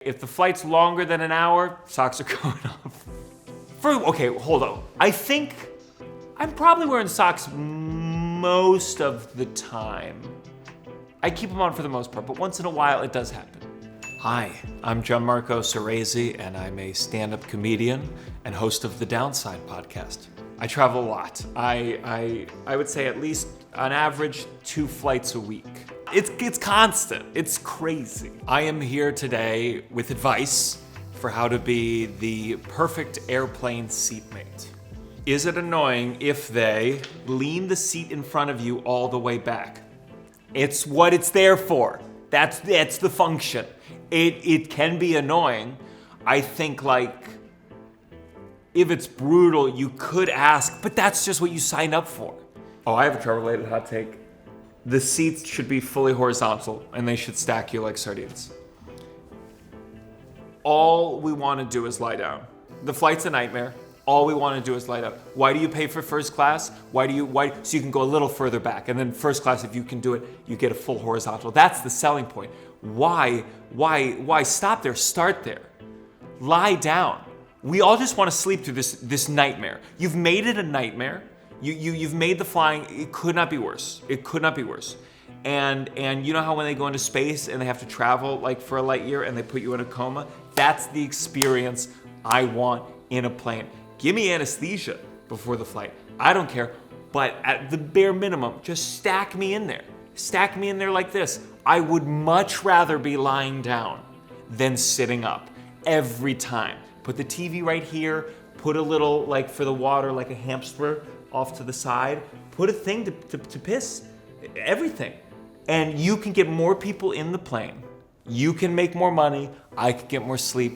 If the flight's longer than an hour, socks are going off. Okay, hold on. I think I'm probably wearing socks most of the time. I keep them on for the most part, but once in a while it does happen. Hi, I'm Gianmarco Soresi, and I'm a stand-up comedian and host of the Downside podcast. I travel a lot. I would say at least on average 2 flights a week. It's constant. It's crazy. I am here today with advice for how to be the perfect airplane seatmate. Is it annoying if they lean the seat in front of you all the way back? It's what it's there for. That's the function. It can be annoying. I think, like, if it's brutal, you could ask, but that's just what you sign up for. Oh, I have a travel-related hot take. The seats should be fully horizontal, and they should stack you like sardines. All we want to do is lie down. The flight's a nightmare. All we want to do is lie down. Why do you pay for first class? Why? So you can go a little further back, and then first class, if you can do it, you get a full horizontal. That's the selling point. Why stop there? Start there. Lie down. We all just want to sleep through this nightmare. You've made it a nightmare. You've made the flying. It could not be worse. It could not be worse. And you know how when they go into space and they have to travel like for a light year and they put you in a coma? That's the experience I want in a plane. Give me anesthesia before the flight. I don't care. But at the bare minimum, just stack me in there. Stack me in there like this. I would much rather be lying down than sitting up every time. Put the TV right here. Put a little, like for the water, like a hamster off to the side. Put a thing to piss. Everything. And you can get more people in the plane. You can make more money. I can get more sleep.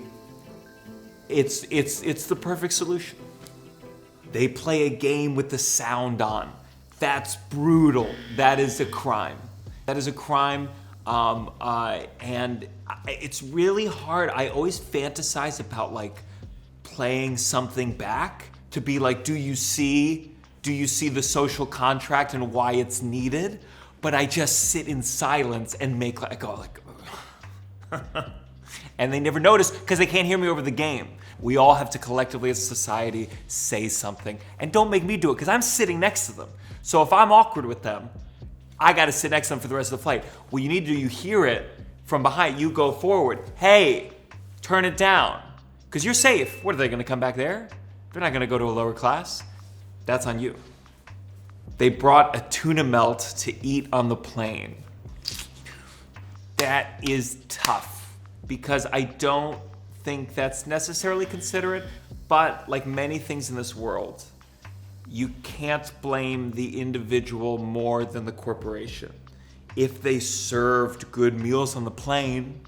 It's the perfect solution. They play a game with the sound on. That's brutal. That is a crime. That is a crime. And it's really hard. I always fantasize about like playing something back to be like, do you see the social contract and why it's needed? But I just sit in silence and I go like, and they never notice because they can't hear me over the game. We all have to collectively as a society say something, and don't make me do it because I'm sitting next to them. So if I'm awkward with them, I got to sit next to them for the rest of the flight. What you need to do, you hear it from behind, you go forward. Hey, turn it down because you're safe. What are they going to come back there? They're not going to go to a lower class. That's on you. They brought a tuna melt to eat on the plane. That is tough because I don't think that's necessarily considerate, but like many things in this world, you can't blame the individual more than the corporation. If they served good meals on the plane,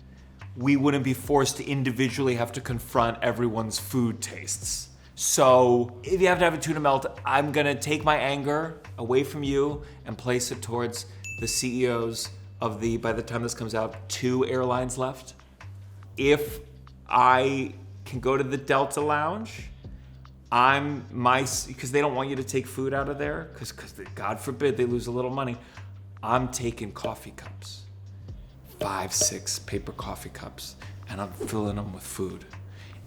we wouldn't be forced to individually have to confront everyone's food tastes. So if you have to have a tuna melt, I'm gonna take my anger away from you and place it towards the CEOs of by the time this comes out, 2 airlines left. If I can go to the Delta Lounge, because they don't want you to take food out of there, because God forbid they lose a little money, I'm taking coffee cups, 5, 6 paper coffee cups, and I'm filling them with food.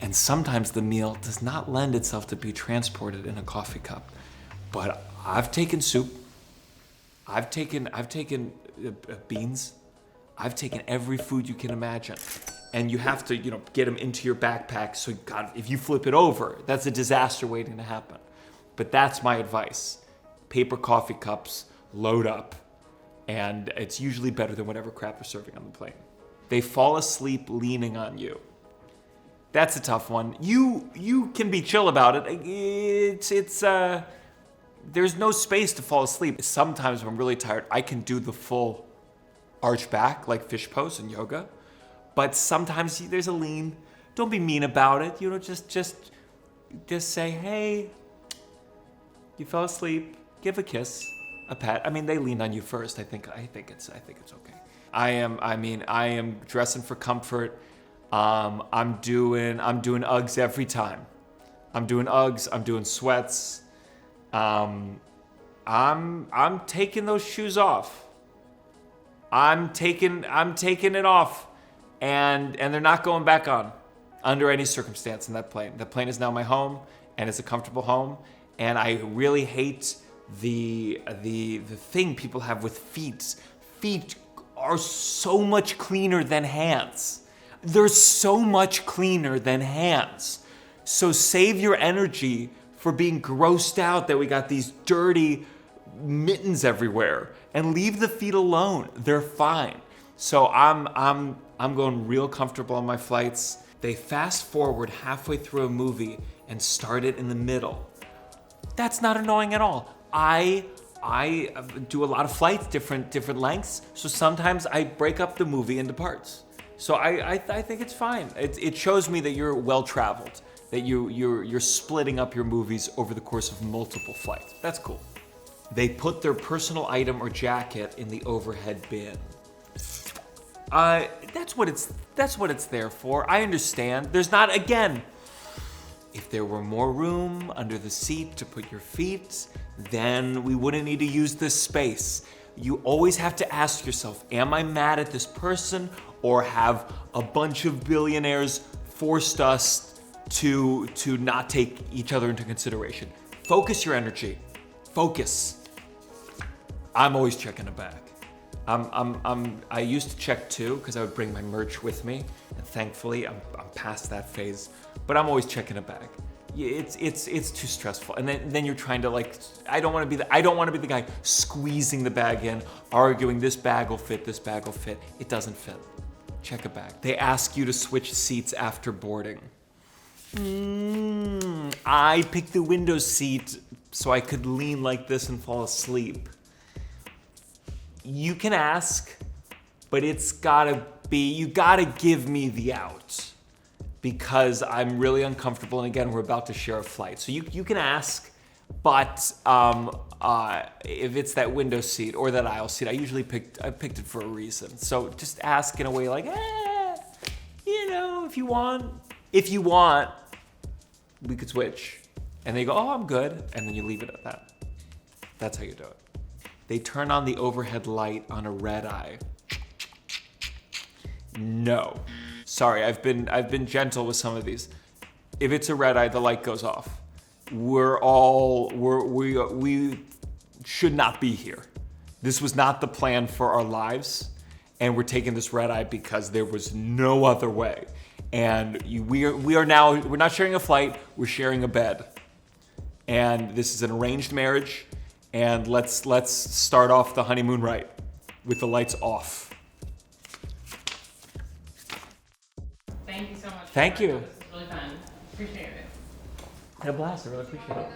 And sometimes the meal does not lend itself to be transported in a coffee cup. But I've taken soup. I've taken beans. I've taken every food you can imagine. And you have to, get them into your backpack. So God, if you flip it over, that's a disaster waiting to happen. But that's my advice. Paper coffee cups, load up. And it's usually better than whatever crap they're serving on the plane. They fall asleep leaning on you. That's a tough one. You can be chill about it. There's no space to fall asleep. Sometimes when I'm really tired, I can do the full arch back, like fish pose in yoga. But sometimes there's a lean. Don't be mean about it. Just say, hey, you fell asleep. Give a kiss, a pat. I mean, they leaned on you first. I think it's okay. I am dressing for comfort. I'm doing Uggs every time. I'm doing Uggs. I'm doing sweats. I'm taking those shoes off. I'm taking it off. and they're not going back on under any circumstance in that plane. The plane is now my home, and it's a comfortable home. And I really hate the thing people have with feet. Feet are so much cleaner than hands. They're so much cleaner than hands. So save your energy for being grossed out that we got these dirty mittens everywhere, and leave the feet alone. They're fine. So I'm going real comfortable on my flights. They fast forward halfway through a movie and start it in the middle. That's not annoying at all. I do a lot of flights, different lengths. So sometimes I break up the movie into parts. So I think it's fine. It shows me that you're well traveled, that you're splitting up your movies over the course of multiple flights. That's cool. They put their personal item or jacket in the overhead bin. That's what it's there for. I understand. There's not, again, if there were more room under the seat to put your feet, then we wouldn't need to use this space. You always have to ask yourself, am I mad at this person, or have a bunch of billionaires forced us to not take each other into consideration? Focus your energy. Focus. I'm always checking a bag. I used to check too, because I would bring my merch with me, and thankfully I'm past that phase. But I'm always checking a bag. It's too stressful, and then you're trying to, like, I don't want to be the guy squeezing the bag in, arguing this bag will fit, this bag will fit. It doesn't fit. Check a bag. They ask you to switch seats after boarding. I picked the window seat so I could lean like this and fall asleep. You can ask, but you gotta give me the out, because I'm really uncomfortable, and again, we're about to share a flight. So you can ask, but if it's that window seat or that aisle seat, I picked it for a reason. So just ask in a way like, if you want, we could switch. And they go, oh, I'm good. And then you leave it at that. That's how you do it. They turn on the overhead light on a red eye. No. Sorry, I've been gentle with some of these. If it's a red eye, the light goes off. We should not be here. This was not the plan for our lives, and we're taking this red eye because there was no other way. And we're not sharing a flight, we're sharing a bed. And this is an arranged marriage, and let's start off the honeymoon right, with the lights off. Thank you so much. Thank you. This is really fun. Appreciate it. I had a blast. I really appreciate it.